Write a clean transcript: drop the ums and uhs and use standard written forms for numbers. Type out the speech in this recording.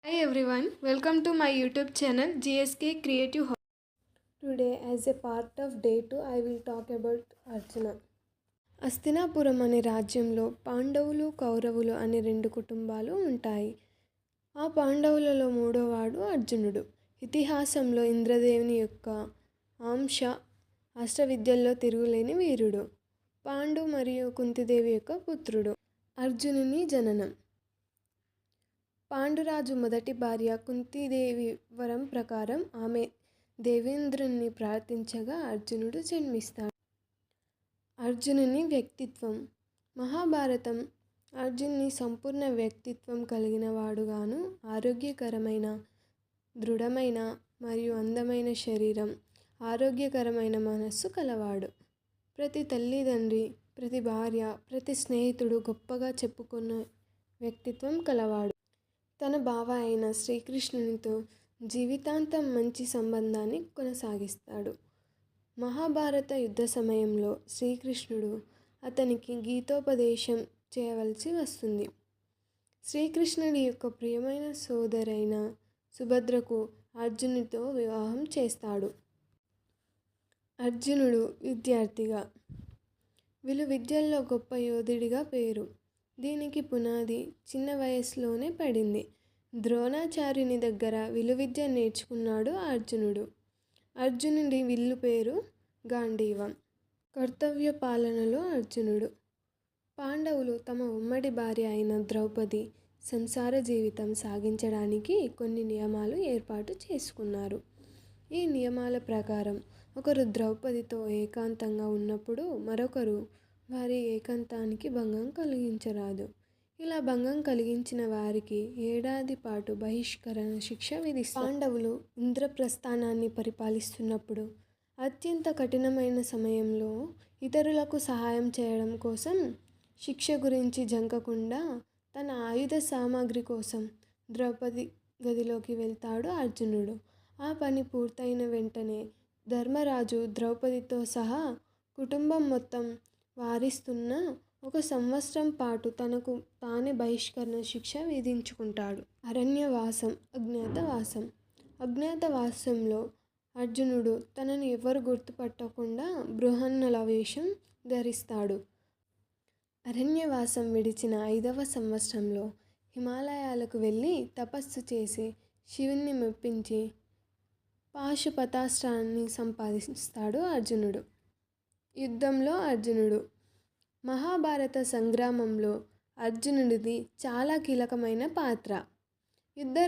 Hi everyone, welcome to my YouTube channel GSK Creative Hobby. Today, as a part of day 2, I will talk about Arjuna. Hastinapuram అనే రాజ్యంలో పాండవులు కౌరవులు అనే రెండు కుటుంబాలు ఉంటాయి. ఆ పాండవులలో మూడోవాడు అర్జునుడు. ఇతిహాసంలో ఇంద్రదేవుని యొక్క అంశ అష్టవిద్యల్లో తిరుగులేని వీరుడు. పాండు మరియు కుంతిదేవి యొక్క పుత్రుడు. అర్జునుని జననం. పాండురాజు మొదటి భార్య కుంతీదేవి వరం ప్రకారం ఆమె దేవేంద్రుని ప్రార్థించగా అర్జునుడు జన్మిస్తాడు. అర్జునుని వ్యక్తిత్వం. మహాభారతం అర్జునుని సంపూర్ణ వ్యక్తిత్వం కలిగిన వాడుగాను, ఆరోగ్యకరమైన, దృఢమైన మరియు అందమైన శరీరం, ఆరోగ్యకరమైన మనస్సు కలవాడు. ప్రతి తల్లిదండ్రి, ప్రతి భార్య, ప్రతి స్నేహితుడు గొప్పగా చెప్పుకున్న వ్యక్తిత్వం కలవాడు. తన బావ అయిన శ్రీకృష్ణునితో జీవితాంతం మంచి సంబంధాన్ని కొనసాగిస్తాడు. మహాభారత యుద్ధ సమయంలో శ్రీకృష్ణుడు అతనికి గీతోపదేశం చేయవలసి వస్తుంది. శ్రీకృష్ణుడి యొక్క ప్రియమైన సోదరైన సుభద్రకు అర్జునుడితో వివాహం చేస్తాడు. అర్జునుడు విద్యార్థిగా. విలువిద్యల్లో గొప్ప యోధుడిగా పేరు. దీనికి పునాది చిన్న వయసులోనే పడింది. ద్రోణాచార్యుని దగ్గర విలువిద్య నేర్చుకున్నాడు అర్జునుడు. అర్జునుడి విల్లు పేరు గాంధీవం. కర్తవ్య పాలనలో అర్జునుడు. పాండవులు తమ ఉమ్మడి భార్య అయిన ద్రౌపది సంసార జీవితం సాగించడానికి కొన్ని నియమాలు ఏర్పాటు చేసుకున్నారు. ఈ నియమాల ప్రకారం ఒకరు ద్రౌపదితో ఏకాంతంగా ఉన్నప్పుడు మరొకరు వారి ఏకాంతానికి భంగం కలిగించరాదు. ఇలా భంగం కలిగించిన వారికి ఏడాది పాటు బహిష్కరణ శిక్ష విధిస్తారు. పాండవులు ఇంద్రప్రస్థానాన్ని పరిపాలిస్తున్నప్పుడు అత్యంత కఠినమైన సమయంలో ఇతరులకు సహాయం చేయడం కోసం శిక్ష గురించి జంకకుండా తన ఆయుధ సామాగ్రి కోసం ద్రౌపది గదిలోకి వెళ్తాడు అర్జునుడు. ఆ పని పూర్తయిన వెంటనే ధర్మరాజు ద్రౌపదితో సహా కుటుంబం మొత్తం వారిస్తున్న 1 సంవత్సరం పాటు తనకు తానే బహిష్కరణ శిక్ష విధించుకుంటాడు. అరణ్యవాసం, అజ్ఞాతవాసం. అజ్ఞాతవాసంలో అర్జునుడు తనను ఎవరు గుర్తుపట్టకుండా బృహన్నల వేషం ధరిస్తాడు. అరణ్యవాసం విడిచిన 5వ సంవత్సరంలో హిమాలయాలకు వెళ్ళి తపస్సు చేసి శివుణ్ణి మెప్పించి పాశుపతాస్త్రాన్ని సంపాదిస్తాడు అర్జునుడు. యుద్ధంలో అర్జునుడు. మహాభారత సంగ్రామంలో అర్జునుడిది చాలా కీలకమైన పాత్ర. యుద్ధ